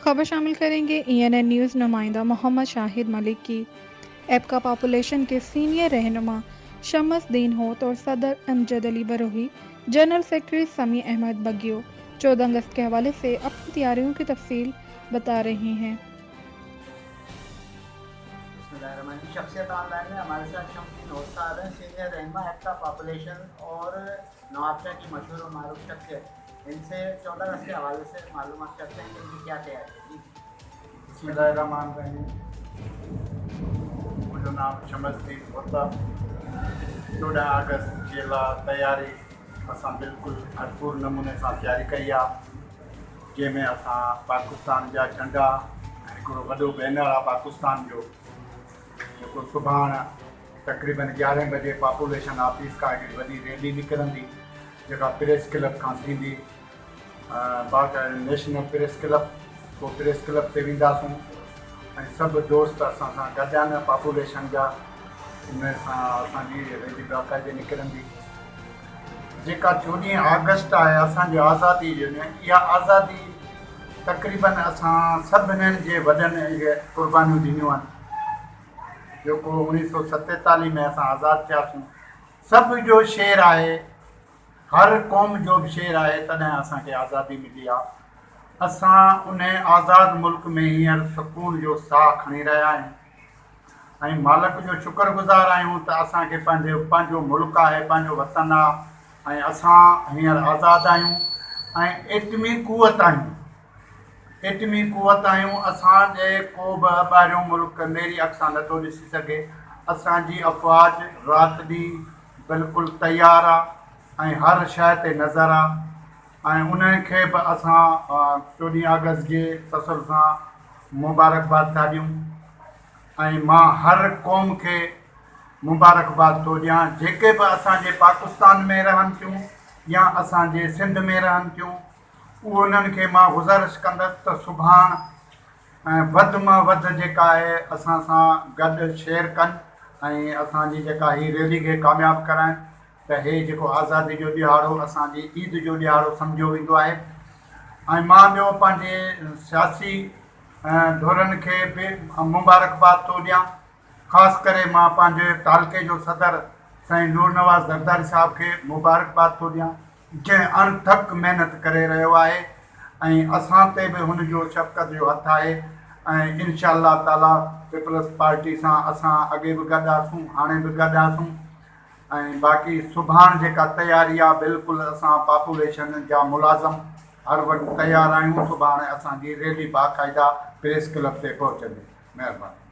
खबर शामिल करेंगे ENN न्यूज़ नुमाइंदा मोहम्मद शाहिद मलिक की। एपका पॉपुलेशन के सीनियर रहनुमा शम्स दीन होत और सदर अमजद अली बरोही, जनरल सेक्रेटरी समी अहमद बगियो 14 अगस्त के हवाले से अपनी तैयारियों की तफसील बता रहे हैं। शख्सियत ऑनलाइन में हमारे साथ शम्स होत साहब हैं, सीनियर रहनुमा एपका पॉपुलेशन और नवाबशाह की मशहूर और मारूफ शख्सियत। इनसे 14 अगस्त के हवाले से मालूमात करते हैं कि इनकी क्या तैयारी है। बिस्मिल्लाहिर्रहमानिर्रहीम। मुंहिंजो नाम शम्स दीन होता। 14 अगस्त जे लाइ तयारी असां बिल्कुलु भरपूर नमूने सां तयारी कई आहे, जंहिंमें असां पाकिस्तान जा झंडा ऐं हिकिड़ो वॾो बैनर आहे पाकिस्तान जो, जेको सुभाणे तक़रीबन 11 बजे पॉपुलेशन ऑफिस खां हिकिड़ी वॾी रैली निकिरंदी, जेका प्रेस क्लब खां थींदी। बाक़ाइदा नेशनल प्रेस क्लब, पोइ प्रेस क्लब ते वेंदासूं ऐं सभु दोस्त असां सां गॾु आहिनि पॉपुलेशन जा। उन सां असांजी रैली बाक़ाइदे निकिरंदी। जेका 14 अगस्त आहे असांजी आज़ादी जो, इहा आज़ादी तक़रीबन असां सभिनीनि जे वॾनि इहे क़ुर्बानियूं ॾिनियूं आहिनि। जेको 1947 में असां आज़ादु थियासीं, सभ जो शेर आहे, हर क़ौम जो बि शेर आहे, तॾहिं असांखे आज़ादी मिली आहे। असां उन आज़ादु मुल्क में हींअर सुकून जो साह खणी रहिया आहियूं ऐं मालिक जो शुक्रगुज़ार आहियूं त असांखे पंहिंजो मुल्क आहे, पंहिंजो वतन आहे ऐं असां हींअर आज़ादु आहियूं ऐं एटमी क़ुवत आहियूं। असांजे को बि ॿाहिरियों मुल्क मेरी अख सां नथो ॾिसी सघे। असांजी अफ़वाज राति ॾींहुं बिल्कुलु तयारु आहे ऐं हर शइ ते नज़र आहे ऐं उनखे बि असां 14 अगस्त जे तसर सां मुबारकबाद था ॾियूं ऐं मां हर क़ौम खे मुबारकबाद थो ॾियां, जेके बि असांजे पाकिस्तान में रहनि थियूं या असांजे सिंध में रहनि थियूं। उन्हनि खे मां गुज़ारिश कंदसि त सुभाणे वधि मां वधि जेका आहे असां सां गॾु शेयर कनि ऐं असांजी जेका हीअ रैली खे कामयाबु कराइनि, त हे जेको आज़ादी जो ॾिहाड़ो असांजी ईद जो ॾिहाड़ो सम्झो वेंदो आहे। ऐं मां ॿियो पंहिंजे सियासी धुरनि खे बि मुबारकबाद थो ॾियां। ख़ासि करे मां पंहिंजे तालके जो सदर साईं नूर नवाज़ ज़रदारी साहिब खे मुबारकबाद थो ॾियां, जंहिं अणथक महिनत करे रहियो आहे ऐं असां ते बि हुनजो शफ़क़त जो हथु आहे ऐं इंशाअल्लाह ताला पीपल्स पार्टी सां असां अॻे बि गॾासूं, हाणे बि गॾासूं ऐं बाक़ी सुभाणे जेका तयारी आहे बिल्कुलु असां पॉपुलेशन जा मुलाज़िम हर वक़्तु तयारु आहियूं। सुभाणे असांजी रैली बाक़ाइदा प्रेस क्लब ते पहुचंदी। महिरबानी।